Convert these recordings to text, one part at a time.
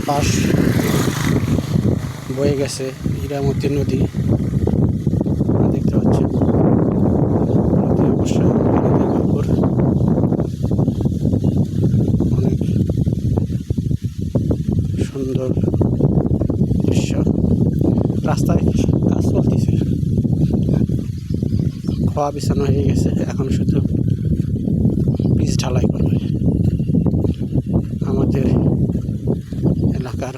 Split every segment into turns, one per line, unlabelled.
পাশ বয়ে গেছে হীরামতি নদী দেখতে পাচ্ছি। অবশ্যই অনেক সুন্দর দৃশ্য। রাস্তায় কাজ চলতেছে, খোয়া বিছানো হয়ে গেছে, এখন শুধু বীজ ঢালাই করবে। আমাদের এলাকার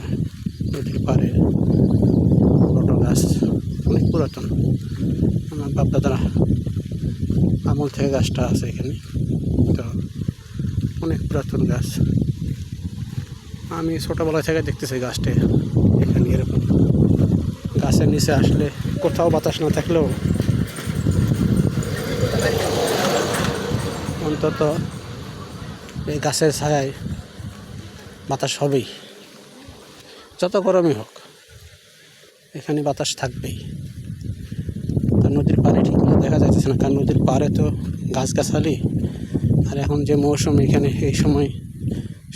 নদীর পাড়ে বট গাছ অনেক পুরাতন, আমার বাপদাদারা আমল থেকে গাছটা আছে এখানে, তো অনেক পুরাতন গাছ। আমি ছোটোবেলা থেকে দেখতেছি গাছটা এখানে এরকম। গাছের নিচে আসলে কোথাও বাতাস না থাকলেও অন্তত এই গাছের ছায়ায় বাতাস হবেই, যত গরমই হোক এখানে বাতাস থাকবেই। আর নদীর পাড়ে ঠিক মতো দেখা যাচ্ছে না, কারণ নদীর পাড়ে তো গাছগাছালি, আর এখন যে মৌসুম এখানে এই সময়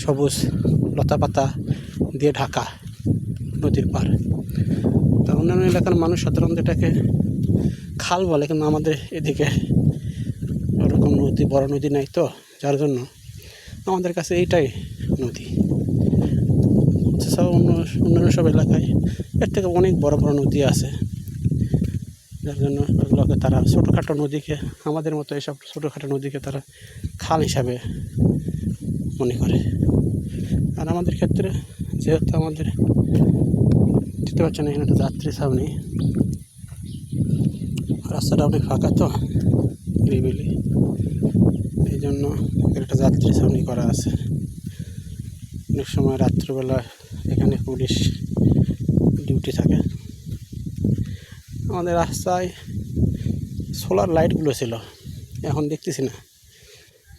সবুজ লতা পাতা দিয়ে ঢাকা নদীর পাড়। তো অন্যান্য এলাকার মানুষ সাধারণত এটাকে খাল বলে, কিন্তু আমাদের এদিকে ওরকম নদী, বড় নদী নাই, তো যার জন্য আমাদের কাছে এইটাই নদী। সব অন্যান্য সব এলাকায় এর থেকে অনেক বড় বড় নদী আছে, যার জন্য ওগুলোকে তারা ছোটোখাটো নদীকে, আমাদের মতো এইসব ছোটোখাটো নদীকে তারা খাল হিসাবে মনে করে। আর আমাদের ক্ষেত্রে যেহেতু আমাদের দেখতে পাচ্ছেন এখানে একটা যাত্রী ছাউনি, রাস্তাটা অনেক ফাঁকা তো নিরিবিলি, এই জন্য একটা যাত্রী ছাউনি করা আছে। অনেক সময় রাত্রিবেলা এখানে পুলিশ ডিউটি থাকে। আমাদের রাস্তায় সোলার লাইটগুলো ছিল, এখন দেখতেছি না,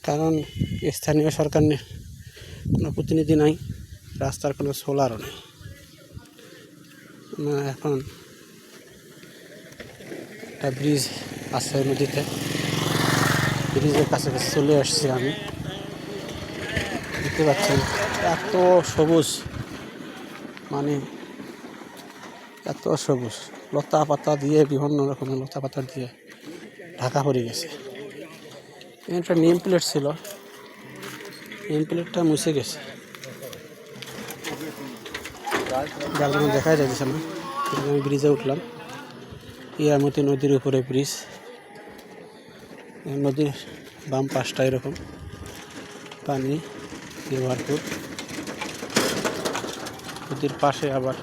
কারণ স্থানীয় সরকার কোনো প্রতিনিধি নাই, রাস্তার কোনো সোলারও নেই। এখন একটা ব্রিজ আছে নদীতে, ব্রিজের কাছে চলে আসছি আমি। দেখতে পাচ্ছেন এত সবুজ, মানে এত সবুজ লতা পাতা দিয়ে, বিভিন্ন রকমের লতা পাতা দিয়ে ঢাকা পড়ে গেছে। একটা নেম প্লেট ছিল, নেম প্লেটটা মুছে গেছে, যার জন্য দেখা যাচ্ছে না। আমি ব্রিজে উঠলাম, হীরামতি নদীর উপরে ব্রিজ। নদীর বাম পাশটা এরকম পানি দিয়ে ভরপুর, নদীর পাশে আবার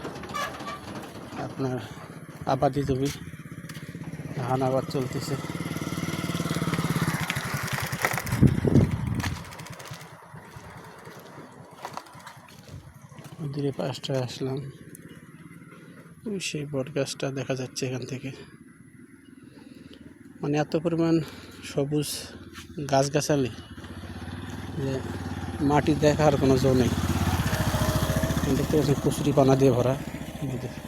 আপনার আবাদি জমি, ধান আবাদ চলতেছে। নদীর পাশটায় আসলাম, সেই বট গাছটা দেখা যাচ্ছে এখান থেকে। মানে এত পরিমাণ সবুজ গাছগাছালি যে মাটি দেখার কোনো জো নেই। দেখতে পাচ্ছেন কচুরি পানা দিয়ে ভরা,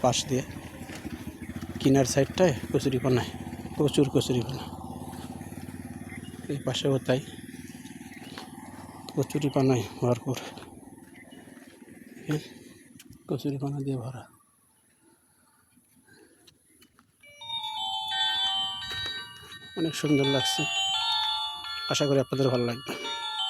পাশ দিয়ে কিনার সাইডটায় কচুরি পানায় প্রচুর কচুরি পানা, এই পাশেও তাই কচুরি পানায় ভরপুর, কচুরি পানা দিয়ে ভরা। অনেক সুন্দর লাগছে, আশা করি আপনাদের ভালো লাগবে।